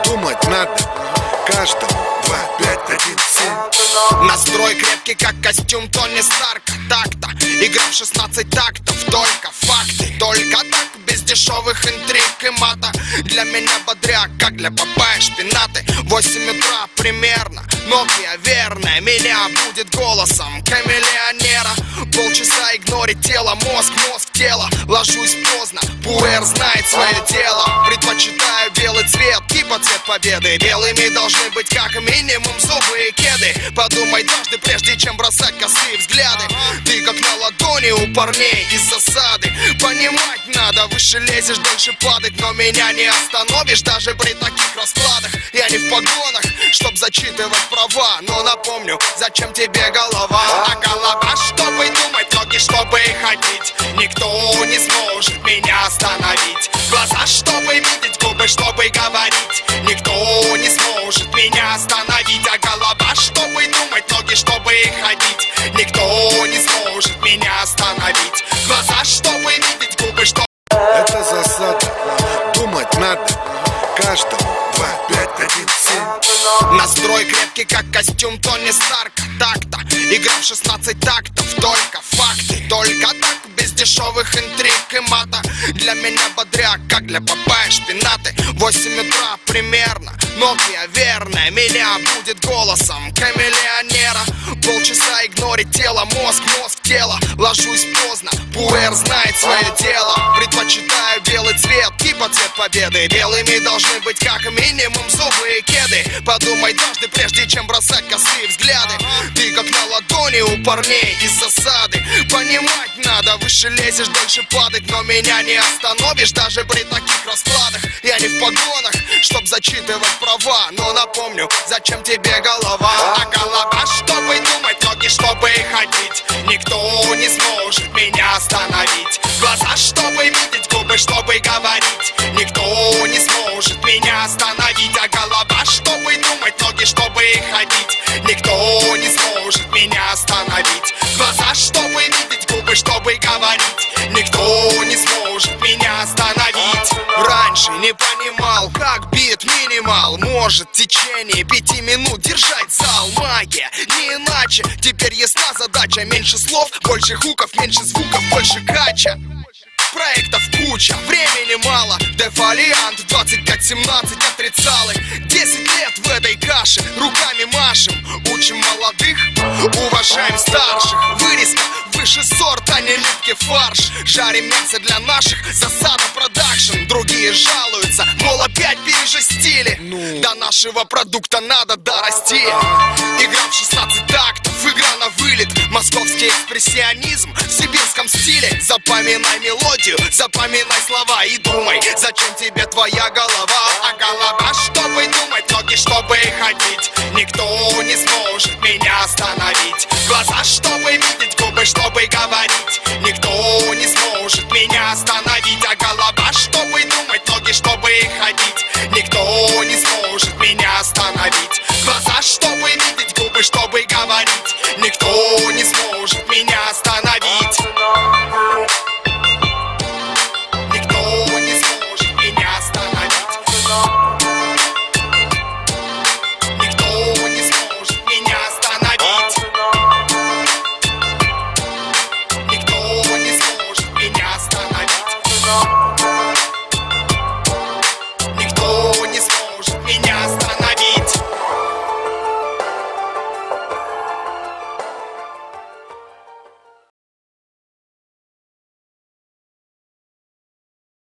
Думать надо каждому 2, 5, 1, 7. Настрой крепкий, как костюм Тони Старка. Так-то, игра в 16 тактов. Только факты, только так, без дешевых интриг и мата. Для меня бодряк, как для Папайи шпинаты. 8 утра примерно, Nokia верная меня будет голосом камелеонера. Полчаса игнорить тело, мозг тело. Ложусь поздно, пуэр знает свое дело. Предпочитаю белый цвет, типа цвет победы. Белыми должны быть как минимум зубы и кеды. Подумай дважды, прежде чем бросать косые взгляды. Ты как на ладони у парней из засады. Понимать надо, выше лезешь, дольше падать. Но меня не остановишь даже при таких раскладах. Я не в погонах, чтоб зачитывать права. Но напомню, зачем тебе голова? А голова, чтобы думать, ноги, чтобы ходить. Никто не сможет меня остановить. Глаза, чтобы видеть, губы, чтобы говорить. Никто не сможет меня остановить. А голова, чтобы думать, ноги, чтобы ходить. Никто не сможет меня остановить. Глаза, чтобы видеть, губы, чтобы... Это засада. Думать надо каждому 2, 5, 1, 7. Настрой крепкий, как костюм Тони Старка. Так-то, игра в 16 тактов. Только факты, только так, без дешевых интриг и мата. Для меня бодряк, как для Папайи шпинаты. 8 утра примерно, Nokia верная меня будет голосом камелеонера. Полчаса игнорить тело, мозг тело. Ложусь поздно, пуэр знает свое дело. Предпочитаю белый цвет, типа цвет победы. Белыми должны быть как минимум зубы и кеды. Подумай дважды, прежде чем бросать косые взгляды. Ты как на ладони у парней из засады. Понимать надо, выше лезешь, дольше падать. Но меня не остановишь даже при таких раскладах. Я не в погонах, чтоб зачитывать права. Но напомню, зачем тебе голова? А голова, чтобы думать, ноги, чтобы ходить. Никто не сможет меня остановить. Глаза, чтобы видеть, губы, чтобы говорить. Никто не сможет меня остановить. А голова, чтобы думать, ноги, чтобы ходить. Никто не сможет меня остановить. Глаза, чтобы видеть, губы, чтобы говорить. Никто не сможет меня остановить. Раньше не понимал, как бит минимал может в течение 5 минут держать зал. Магия, не иначе. Теперь ясна задача. Меньше слов, больше хуков, меньше звуков, больше кача. Проектов куча, времени мало. Дефолиант 25-17 отрицалы. 10 лет в этой каше, руками машем. Учим молодых, уважаем старших. Вырезка выше сорт, а не липкий фарш. Жарим мясо для наших, засада продакшн. Другие жалуются, мол, опять пережестили. До нашего продукта надо дорасти. Игра в 16 тактов, игра на вылет. Московский экспрессионизм в сибирском стиле. Запоминай мелодию, запоминай слова и думай, зачем тебе твоя голова? А голова